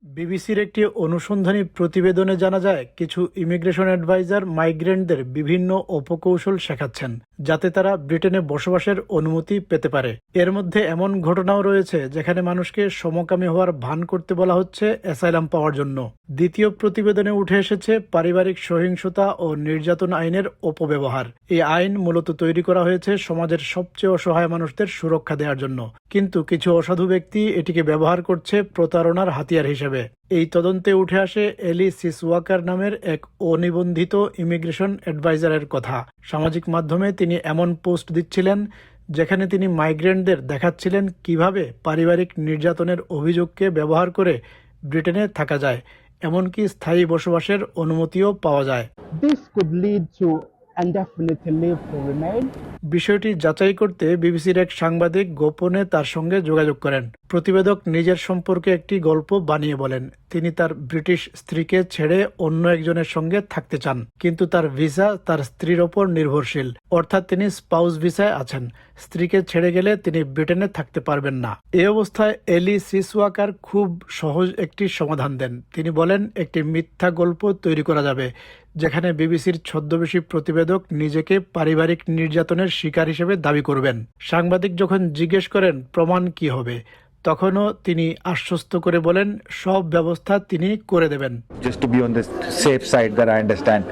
বিবিসির একটি অনুসন্ধানী প্রতিবেদনে জানা যায় কিছু ইমিগ্রেশন অ্যাডভাইজার মাইগ্রেন্টদের বিভিন্ন অপকৌশল শেখাচ্ছেন যাতে তারা ব্রিটেনে বসবাসের অনুমতি পেতে পারে। এর মধ্যে এমন ঘটনাও রয়েছে যেখানে মানুষকে সমকামী হওয়ার ভান করতে বলা হচ্ছে অ্যাসাইলাম পাওয়ার জন্য। দ্বিতীয় প্রতিবেদনে উঠে এসেছে পারিবারিক সহিংসতা ও নির্যাতন আইনের অপব্যবহার। এই আইন মূলত তৈরি করা হয়েছে সমাজের সবচেয়ে অসহায় মানুষদের সুরক্ষা দেওয়ার জন্য, কিন্তু কিছু অসাধু ব্যক্তি এটিকে ব্যবহার করছে প্রতারণার হাতিয়ার হিসেবে। এই তদন্তে উঠে আসে এলি সিসওয়াকার নামের এক অনিবন্ধিত ইমিগ্রেশন অ্যাডভাইজারের কথা। সামাজিক মাধ্যমে তিনি এমন পোস্ট দিচ্ছিলেন যেখানে তিনি মাইগ্রেন্টদের দেখাচ্ছিলেন কিভাবে পারিবারিক নির্যাতনের অভিযোগকে ব্যবহার করে ব্রিটেনে থাকা যায়, এমনকি স্থায়ী বসবাসের অনুমতিও পাওয়া যায়। This could lead to indefinite leave to remain. বিষয়টি যাচাই করতে বিবিসির এক সাংবাদিক গোপনে তার সঙ্গে যোগাযোগ করেন। প্রতিবেদক নিজের সম্পর্কে একটি গল্প বানিয়ে বলেন তিনি তার ব্রিটিশ স্ত্রীকে ছেড়ে অন্য একজনের সঙ্গে থাকতে চান, কিন্তু তার ভিসা তার স্ত্রীর ওপর নির্ভরশীল, অর্থাৎ তিনি স্পাউস ভিসায় আছেন। স্ত্রীকে ছেড়ে গেলে তিনি ব্রিটেনে থাকতে পারবেন না। এই অবস্থায় এলি সিসওয়াকার খুব সহজ একটি সমাধান দেন। তিনি বলেন একটি মিথ্যা গল্প তৈরি করা যাবে যেখানে বিবিসির ছদ্মবেশী প্রতিবেদক নিজেকে পারিবারিক নির্যাতনের শিকার হিসেবে দাবি করবেন। সাংবাদিক যখন জিজ্ঞেস করেন প্রমাণ কি হবে, তখনও তিনি আশ্বস্ত করে বলেন সব ব্যবস্থা তিনি করে দেবেন। Just to be on the safe side that I understand,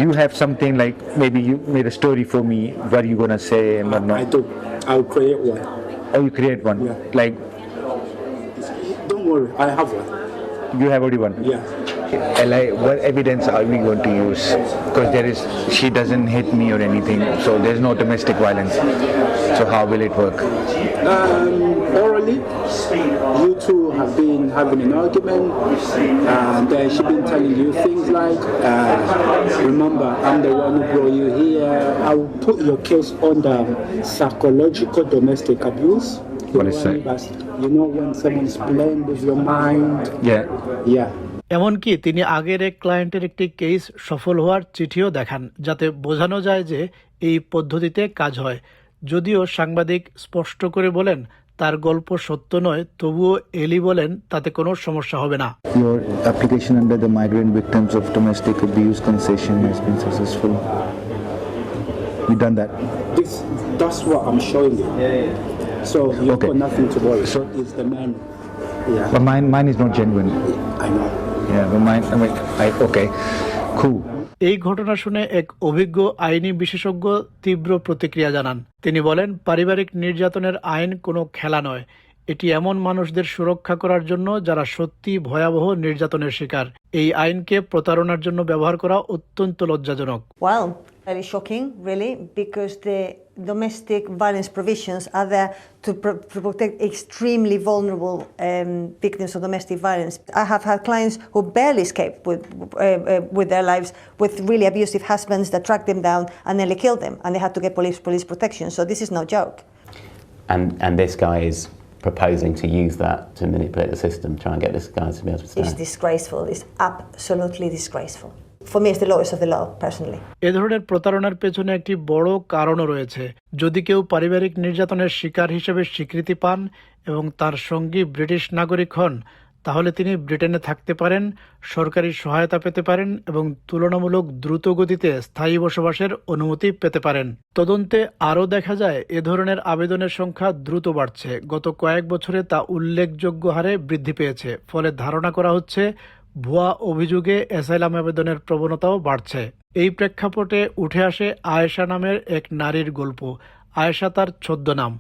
you have something like maybe you made a story for me. What are you gonna say and what not? I do. I'll create one. Oh, you create one. Yeah. Like Don't worry, I have one. you have already one. Yeah. Like what evidence are we going to use? Because she doesn't hit me or anything, so there's no domestic violence. So how will it work? Orally, you two have been having an argument, and she's been telling you things like, remember, I'm the one who brought you here. I'll put your case under psychological domestic abuse. What is that? You know when someone's playing with your mind? Yeah. Yeah. এমনকি তিনি আগের এক ক্লায়েন্টের একটি case সফল হওয়ার চিঠিও দেখান যাতে বোঝানো যায় যে এই পদ্ধতিতে কাজ হয়। যদিও সাংবাদিক স্পষ্ট করে বলেন তার গল্প সত্য নয়, তবুও এলি বলেন তাতে কোনো সমস্যা হবে না। Your application under the Migrant Victims of Domestic Abuse concession has been successful. You done that? That's what I'm showing you. So you've Okay. got nothing to worry. So It's the man. Yeah. But mine is not genuine. I know. Yeah, but mine. Okay, cool. এই ঘটনা শুনে এক অভিজ্ঞ আইনি বিশেষজ্ঞ তীব্র প্রতিক্রিয়া জানান। তিনি বলেন পারিবারিক নির্যাতনের আইন কোনো খেলা নয়, এটি এমন মানুষদের সুরক্ষা করার জন্য যারা সত্যি ভয়াবহ নির্যাতনের শিকার। এই আইনকে প্রতারণার জন্য ব্যবহার করা অত্যন্ত লজ্জাজনক। Well, very shocking, really, because the domestic violence provisions are there to protect extremely vulnerable victims of domestic violence. I have had clients who barely escaped with their lives, with really abusive husbands that tracked them down and nearly killed them, and they had to get police protection. So this is no joke. And this guy is proposing to use that to manipulate the system, try and get this guy to be able to stay. It's disgraceful. It's absolutely disgraceful. For me, it's the lowest of the low, personally. এ ধরনের প্রতারণার পেছনে একটি বড় কারণও রয়েছে। যদি কেউ পারিবারিক নির্যাতনের শিকার হিসেবে স্বীকৃতি পান এবং তার সঙ্গী ব্রিটিশ নাগরিক হন, তাহলে তিনি ব্রিটেনে থাকতে পারেন, সরকারি সহায়তা পেতে পারেন এবং তুলনামূলক দ্রুত গতিতে স্থায়ী বসবাসের অনুমতি পেতে পারেন। তদন্তে আরও দেখা যায় এ ধরনের আবেদনের সংখ্যা দ্রুত বাড়ছে। গত কয়েক বছরে তা উল্লেখযোগ্য হারে বৃদ্ধি পেয়েছে। ফলে ধারণা করা হচ্ছে ভুয়া অভিযোগে অ্যাসাইলাম আবেদনের প্রবণতাও বাড়ছে। এই প্রেক্ষাপটে উঠে আসে আয়েশা নামের এক নারীর গল্প। আয়েশা তার ছদ্মনাম।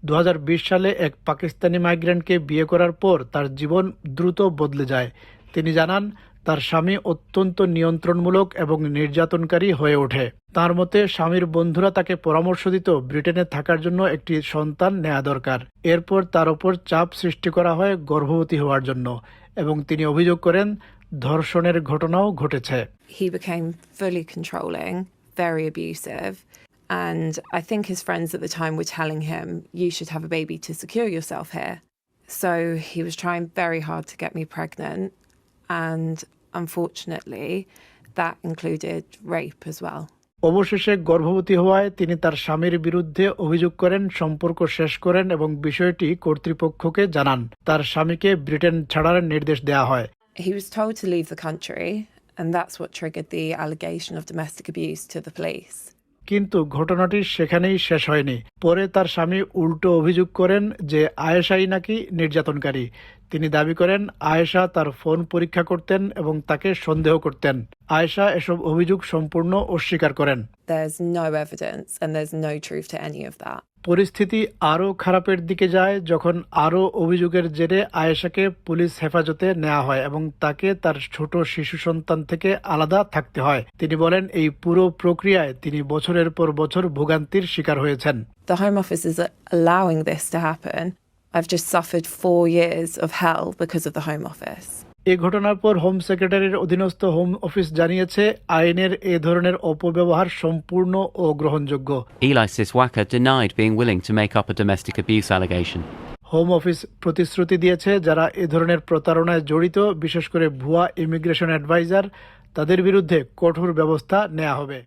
2020 সালে এক পাকিস্তানি মাইগ্রেন্টকে বিয়ে করার পর তার জীবন দ্রুত বদলে যায়। তিনি জানান তার স্বামী অত্যন্ত নিয়ন্ত্রণমূলক এবং নির্যাতনকারী হয়ে ওঠে। তার মতে স্বামীর বন্ধুরা তাকে পরামর্শ দিত ব্রিটেনে থাকার জন্য একটি সন্তান নেওয়া দরকার। এরপর তার ওপর চাপ সৃষ্টি করা হয় গর্ভবতী হওয়ার জন্য, এবং তিনি অভিযোগ করেন ধর্ষণের ঘটনাও ঘটেছে। He became fully controlling, very abusive. And I think his friends at the time were telling him, you should have a baby to secure yourself here. So he was trying very hard to get me pregnant. And unfortunately, that included rape as well. অবশেষে গর্ভবতী হওয়ায় তিনি তার স্বামীর বিরুদ্ধে অভিযোগ করেন, সম্পর্ক শেষ করেন এবং বিষয়টি কর্তৃপক্ষকে জানান। তার স্বামীকে ব্রিটেন ছাড়ার নির্দেশ দেওয়া হয়। He was told to leave the country, and that's what triggered the allegation of domestic abuse to the police. কিন্তু ঘটনাটি সেখানেই শেষ হয়নি। পরে তার স্বামী উল্টো অভিযোগ করেন যে আয়েশাই নাকি নির্যাতনকারী। তিনি দাবি করেন আয়েশা তার ফোন পরীক্ষা করতেন এবং তাকে সন্দেহ করতেন। আয়েশা এসব অভিযোগ সম্পূর্ণ অস্বীকার করেন। There's no evidence and there's no truth to any of that. পরিস্থিতি আরও খারাপের দিকে যায় যখন আরও অভিযোগের জেরে আয়েশাকে পুলিশ হেফাজতে নেওয়া হয় এবং তাকে তার ছোট শিশু সন্তান থেকে আলাদা থাকতে হয়। তিনি বলেন এই পুরো প্রক্রিয়ায় তিনি বছরের পর বছর ভোগান্তির শিকার হয়েছেন। The Home Office is allowing this to happen. I've just suffered 4 years of hell because of the Home Office. এই ঘটনার পর হোম সেক্রেটারির অধীনস্থ হোম অফিস জানিয়েছে আইনের এ ধরনের অপব্যবহার সম্পূর্ণ ও গ্রহণযোগ্য। Eli Siswaka denied being willing to make up a domestic abuse allegation. Home office প্রতিশ্রুতি দিয়েছে যারা এ ধরনের প্রতারণায় জড়িত, বিশেষ করে ভুয়া ইমিগ্রেশন অ্যাডভাইজার, তাদের বিরুদ্ধে কঠোর ব্যবস্থা নেওয়া হবে।